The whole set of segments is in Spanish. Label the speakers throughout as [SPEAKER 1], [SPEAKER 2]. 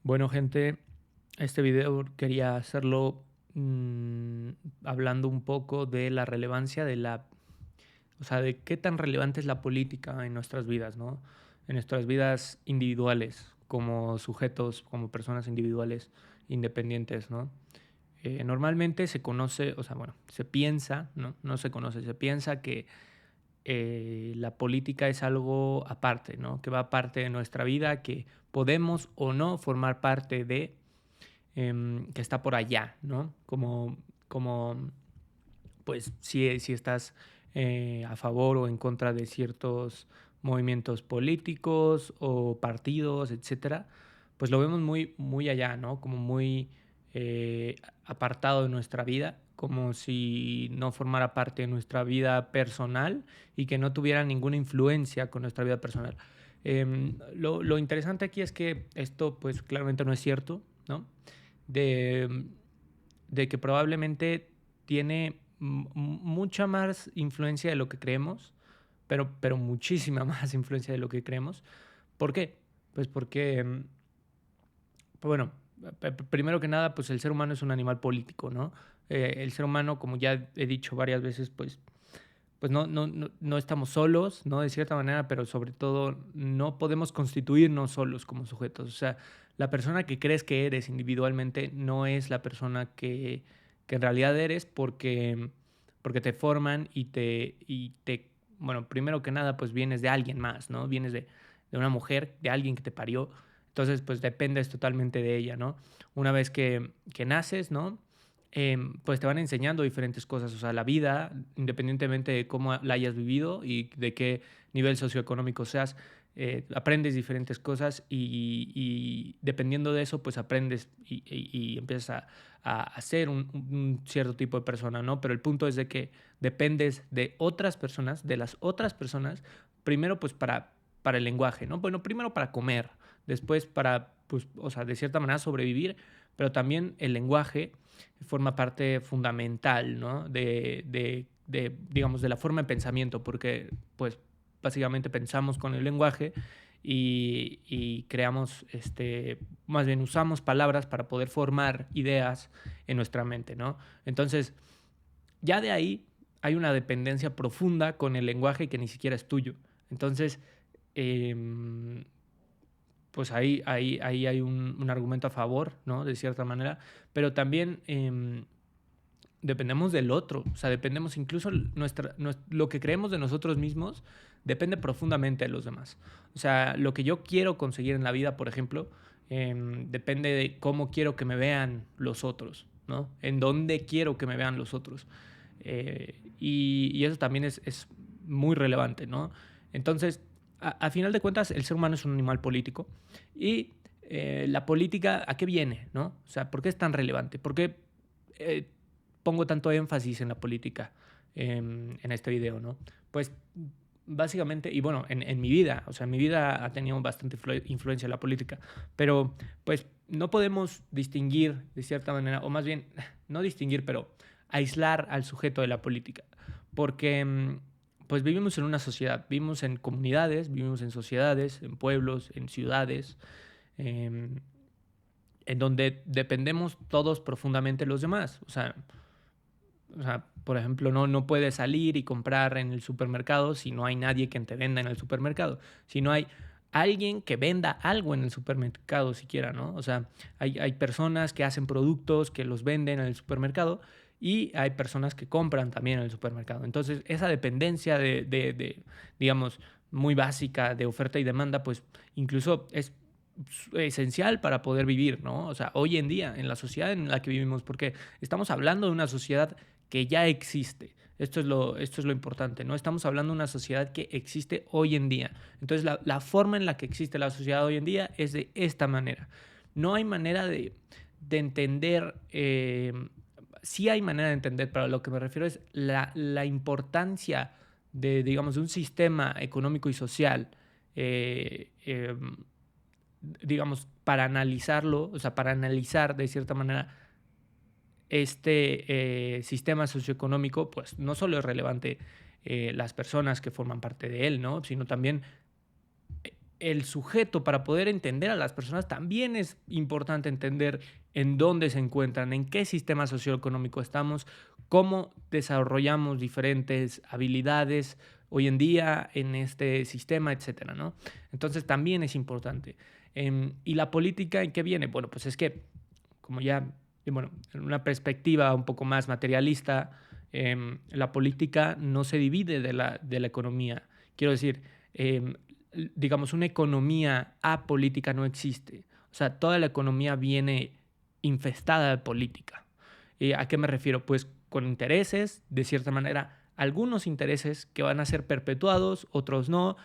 [SPEAKER 1] Bueno, gente, este video quería hacerlo hablando un poco de la relevancia o sea, de qué tan relevante es la política en nuestras vidas, ¿no? En nuestras vidas individuales, como sujetos, como personas individuales independientes, ¿no? Normalmente se conoce, o sea, bueno, se piensa, ¿no? No se conoce, se piensa que la política es algo aparte, ¿no? Que va aparte de nuestra vida, que podemos o no formar parte de, que está por allá, ¿no? Como pues si estás a favor o en contra de ciertos movimientos políticos o partidos, etcétera, pues lo vemos muy allá, ¿no? Como muy apartado de nuestra vida, como si no formara parte de nuestra vida personal y que no tuviera ninguna influencia con nuestra vida personal. Lo interesante aquí es que esto pues claramente no es cierto, ¿no? De, de que probablemente tiene mucha más influencia de lo que creemos, pero muchísima más influencia de lo que creemos. ¿Por qué? Pues porque, bueno, primero que nada, pues el ser humano es un animal político, ¿no? El ser humano, como ya he dicho varias veces, pues no estamos solos, ¿no? De cierta manera, pero sobre todo no podemos constituirnos solos como sujetos. O sea, la persona que crees que eres individualmente no es la persona que en realidad eres porque te forman bueno, primero que nada, pues vienes de alguien más, ¿no? Vienes de una mujer, de alguien que te parió. Entonces, pues dependes totalmente de ella, ¿no? Una vez que naces, ¿no? Pues te van enseñando diferentes cosas, o sea, la vida, independientemente de cómo la hayas vivido y de qué nivel socioeconómico seas, aprendes diferentes cosas y dependiendo de eso, pues aprendes y empiezas a ser un cierto tipo de persona, ¿no? Pero el punto es de que dependes de otras personas, de las otras personas, primero pues para el lenguaje, ¿no? Bueno, primero para comer, después para, pues, o sea, de cierta manera sobrevivir, pero también el lenguaje forma parte fundamental, ¿no? Digamos, de la forma de pensamiento, porque, pues, básicamente pensamos con el lenguaje y creamos, más bien usamos palabras para poder formar ideas en nuestra mente, ¿no? Entonces, ya de ahí hay una dependencia profunda con el lenguaje que ni siquiera es tuyo. Entonces, eh, pues ahí hay un argumento a favor, ¿no? De cierta manera, pero también dependemos del otro, o sea, dependemos incluso lo que creemos de nosotros mismos depende profundamente de los demás. O sea, lo que yo quiero conseguir en la vida, por ejemplo, depende de cómo quiero que me vean los otros, ¿no? En dónde quiero que me vean los otros. Y eso también es muy relevante, ¿no? Entonces, a final de cuentas, el ser humano es un animal político y la política, ¿a qué viene? ¿No? O sea, ¿por qué es tan relevante? ¿Por qué eh, pongo tanto énfasis en la política en este video? ¿No? Pues básicamente, y bueno, en mi vida, o sea, en mi vida ha tenido bastante influencia la política, pero pues no podemos distinguir de cierta manera, o más bien, no distinguir, pero aislar al sujeto de la política, porque pues vivimos en una sociedad, vivimos en comunidades, vivimos en sociedades, en pueblos, en ciudades, eh, en donde dependemos todos profundamente de los demás. O sea, por ejemplo, no puedes salir y comprar en el supermercado si no hay nadie que te venda en el supermercado, si no hay alguien que venda algo en el supermercado siquiera, ¿no? O sea, hay personas que hacen productos que los venden en el supermercado y hay personas que compran también en el supermercado. Entonces, esa dependencia digamos, muy básica de oferta y demanda, pues incluso es esencial para poder vivir, ¿no? O sea, hoy en día, en la sociedad en la que vivimos, porque estamos hablando de una sociedad que ya existe. Esto es lo importante, ¿no? Estamos hablando de una sociedad que existe hoy en día. Entonces, la forma en la que existe la sociedad hoy en día es de esta manera. No hay manera de entender, sí hay manera de entender, pero a lo que me refiero es la importancia digamos, de un sistema económico y social, digamos, para analizarlo, o sea, para analizar de cierta manera sistema socioeconómico, pues no solo es relevante las personas que forman parte de él, ¿no? Sino también el sujeto, para poder entender a las personas, también es importante entender en dónde se encuentran, en qué sistema socioeconómico estamos, cómo desarrollamos diferentes habilidades hoy en día en este sistema, etcétera, ¿no? Entonces también es importante. ¿Y la política en qué viene? Bueno, pues es que, como ya, bueno, en una perspectiva un poco más materialista, la política no se divide de la economía. Quiero decir, digamos, una economía apolítica no existe. O sea, toda la economía viene infestada de política. ¿A qué me refiero? Pues con intereses, de cierta manera, algunos intereses que van a ser perpetuados, otros no,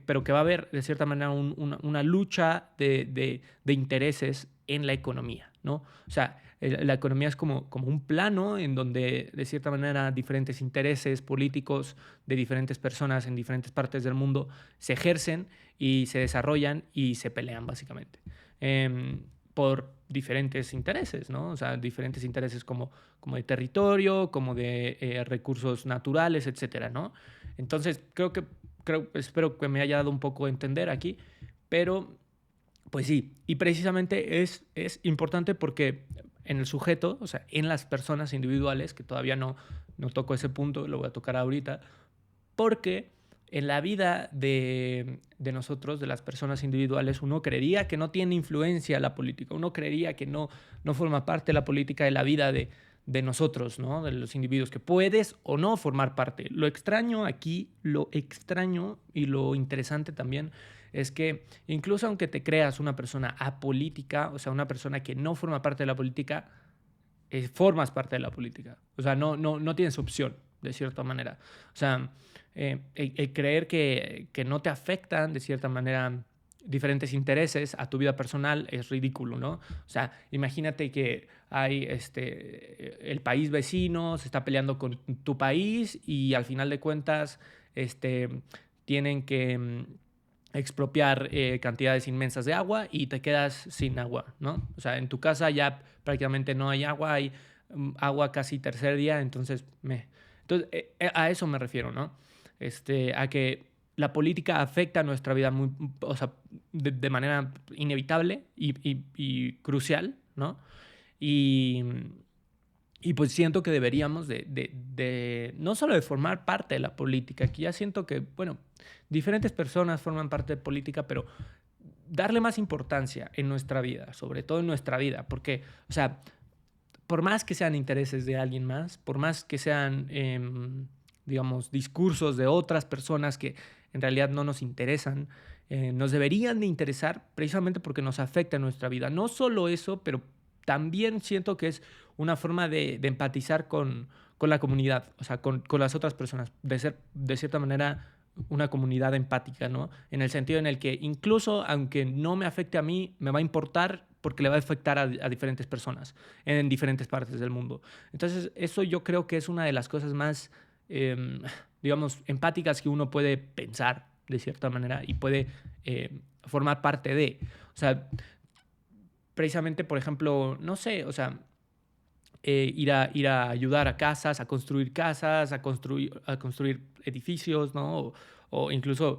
[SPEAKER 1] pero que va a haber, de cierta manera, una lucha de intereses en la economía, ¿no? O sea, la economía es como un plano en donde, de cierta manera, diferentes intereses políticos de diferentes personas en diferentes partes del mundo se ejercen y se desarrollan y se pelean, básicamente. Por diferentes intereses, ¿no? O sea, diferentes intereses como de territorio, como de recursos naturales, etcétera, ¿no? Entonces, espero que me haya dado un poco a entender aquí, pero pues sí, y precisamente es importante porque en el sujeto, o sea, en las personas individuales, que todavía no toco ese punto, lo voy a tocar ahorita, porque en la vida de nosotros, de las personas individuales, uno creería que no tiene influencia la política, uno creería que no forma parte de la política de la vida de nosotros, ¿no? De los individuos, que puedes o no formar parte. Lo extraño aquí, lo extraño y lo interesante también es que incluso aunque te creas una persona apolítica, o sea, una persona que no forma parte de la política, formas parte de la política. O sea, no tienes opción, de cierta manera. O sea, el creer que no te afectan, de cierta manera, diferentes intereses a tu vida personal es ridículo, ¿no? O sea, imagínate que hay el país vecino se está peleando con tu país y al final de cuentas tienen que expropiar cantidades inmensas de agua y te quedas sin agua, ¿no? O sea, en tu casa ya prácticamente no hay agua, hay agua casi tercer día, entonces a eso me refiero, ¿no? A que la política afecta a nuestra vida o sea, de manera inevitable y crucial, ¿no? Y, y pues siento que deberíamos no solo de formar parte de la política, que ya siento que, bueno, diferentes personas forman parte de política, pero darle más importancia en nuestra vida, sobre todo en nuestra vida, porque, o sea, por más que sean intereses de alguien más, por más que sean, digamos, discursos de otras personas que en realidad no nos interesan, nos deberían de interesar precisamente porque nos afecta en nuestra vida. No solo eso, pero también siento que es una forma de empatizar con la comunidad, o sea, con las otras personas, de ser de cierta manera una comunidad empática, ¿no? En el sentido en el que incluso aunque no me afecte a mí, me va a importar porque le va a afectar a diferentes personas en diferentes partes del mundo. Entonces, eso yo creo que es una de las cosas más, digamos, empáticas que uno puede pensar de cierta manera y puede formar parte de. O sea, precisamente, por ejemplo, no sé, o sea, ir a ayudar a casas, a construir edificios, ¿no? O incluso,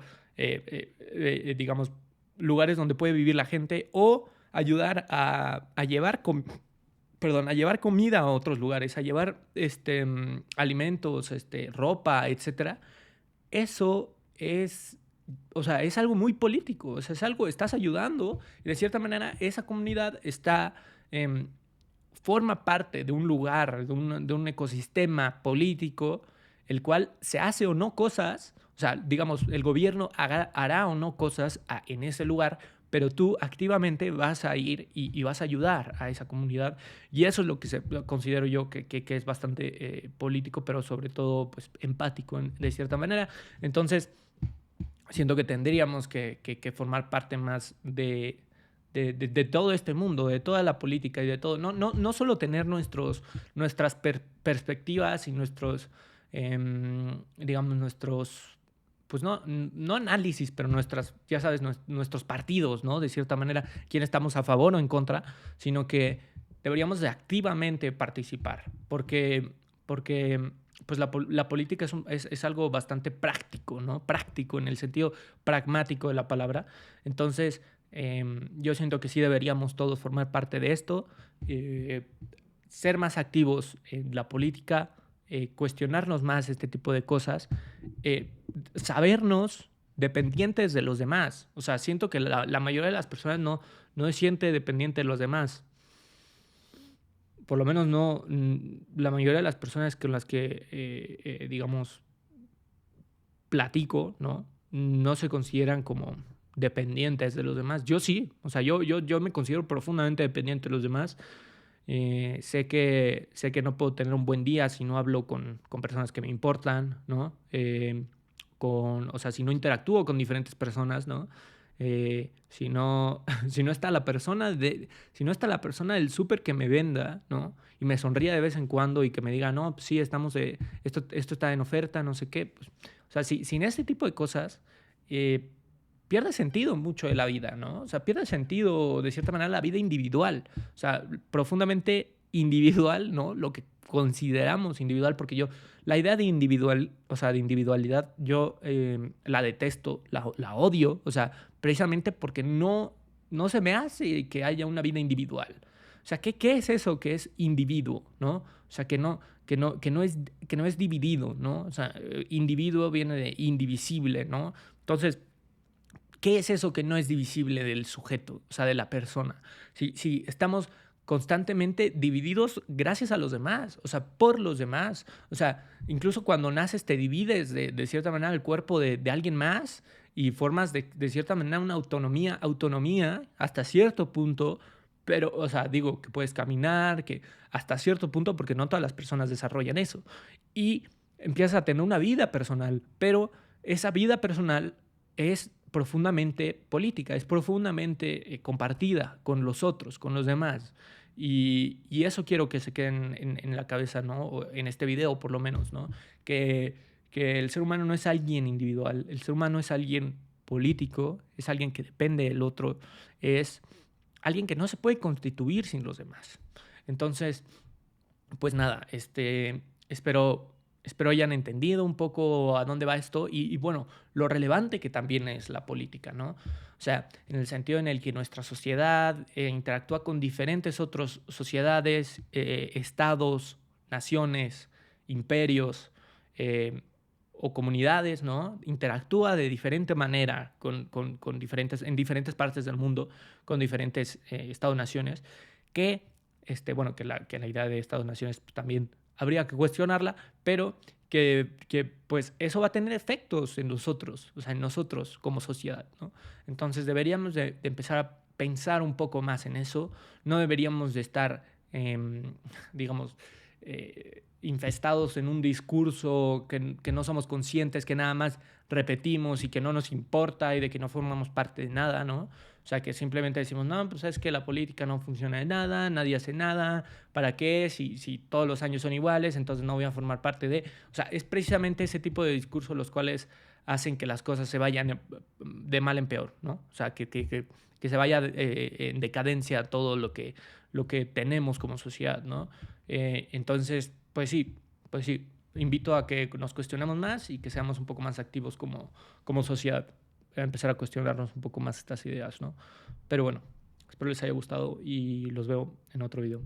[SPEAKER 1] digamos, lugares donde puede vivir la gente, o ayudar a llevar a llevar comida a otros lugares, a llevar alimentos, ropa, etcétera. Eso es, o sea, es algo muy político, o sea, es algo, estás ayudando y de cierta manera esa comunidad forma parte de un lugar, de un ecosistema político, el cual se hace o no cosas, o sea, digamos, el gobierno hará o no cosas en ese lugar, pero tú activamente vas a ir y vas a ayudar a esa comunidad. Y eso es lo que considero yo que es bastante político, pero sobre todo pues, empático de cierta manera. Entonces, siento que tendríamos que formar parte más de todo este mundo, de toda la política y de todo. No solo tener nuestras perspectivas y digamos, pues no análisis, pero ya sabes, nuestros partidos, ¿no? De cierta manera, quién estamos a favor o en contra, sino que deberíamos de activamente participar, porque pues la política es algo bastante práctico, ¿no? Práctico en el sentido pragmático de la palabra. Entonces, yo siento que sí deberíamos todos formar parte de esto, eh, ser más activos en la política, cuestionarnos más este tipo de cosas, eh, sabernos dependientes de los demás. O sea, siento que la mayoría de las personas no se siente dependiente de los demás. Por lo menos no, la mayoría de las personas con las que, digamos, platico, ¿no? No se consideran como dependientes de los demás. Yo sí, o sea, yo me considero profundamente dependiente de los demás. Sé que no puedo tener un buen día si no hablo con personas que me importan, ¿no? O sea, si no interactúo con diferentes personas, ¿no? Si no, si no está la persona si no está la persona del súper que me venda, ¿no? Y me sonría de vez en cuando y que me diga, no, pues sí, esto está en oferta, no sé qué. Pues, o sea, sin este tipo de cosas, eh, pierde sentido mucho de la vida, ¿no? O sea, pierde sentido, de cierta manera, la vida individual. O sea, profundamente individual, ¿no? Lo que consideramos individual, porque la idea de individual, o sea, de individualidad, yo la detesto, la odio, o sea, precisamente porque no se me hace que haya una vida individual. O sea, ¿qué es eso que es individuo, ¿no? O sea, que no es dividido, ¿no? O sea, individuo viene de indivisible, ¿no? Entonces, ¿qué es eso que no es divisible del sujeto, o sea, de la persona? Si estamos constantemente divididos gracias a los demás, o sea, por los demás. O sea, incluso cuando naces te divides de cierta manera el cuerpo de alguien más y formas de cierta manera una autonomía hasta cierto punto, pero, o sea, digo que puedes caminar, que hasta cierto punto, porque no todas las personas desarrollan eso. Y empiezas a tener una vida personal, pero esa vida personal es profundamente política, es profundamente compartida con los otros, con los demás. Y eso quiero que se quede en la cabeza, ¿no? O en este video, por lo menos, ¿no? Que, que el ser humano no es alguien individual, el ser humano es alguien político, es alguien que depende del otro, es alguien que no se puede constituir sin los demás. Entonces, pues nada, espero hayan entendido un poco a dónde va esto y bueno, lo relevante que también es la política, ¿no? O sea, en el sentido en el que nuestra sociedad interactúa con diferentes otras sociedades, estados, naciones, imperios o comunidades, ¿no? Interactúa de diferente manera en diferentes partes del mundo, con diferentes estados-naciones, que bueno, que la idea de Estados-naciones también habría que cuestionarla, pero pues eso va a tener efectos en nosotros, o sea, en nosotros como sociedad, ¿no? Entonces deberíamos de empezar a pensar un poco más en eso, no deberíamos de estar, digamos, infestados en un discurso que no somos conscientes, que nada más repetimos y que no nos importa y de que no formamos parte de nada, ¿no? O sea, que simplemente decimos, no, pues es que la política no funciona de nada, nadie hace nada, ¿para qué? Si todos los años son iguales, entonces no voy a formar parte de... O sea, es precisamente ese tipo de discursos los cuales hacen que las cosas se vayan de mal en peor, ¿no? O sea, que se vaya en decadencia todo lo que tenemos como sociedad, ¿no? Entonces, pues sí, invito a que nos cuestionemos más y que seamos un poco más activos como sociedad, a empezar a cuestionarnos un poco más estas ideas, ¿no? Pero bueno, espero les haya gustado y los veo en otro video.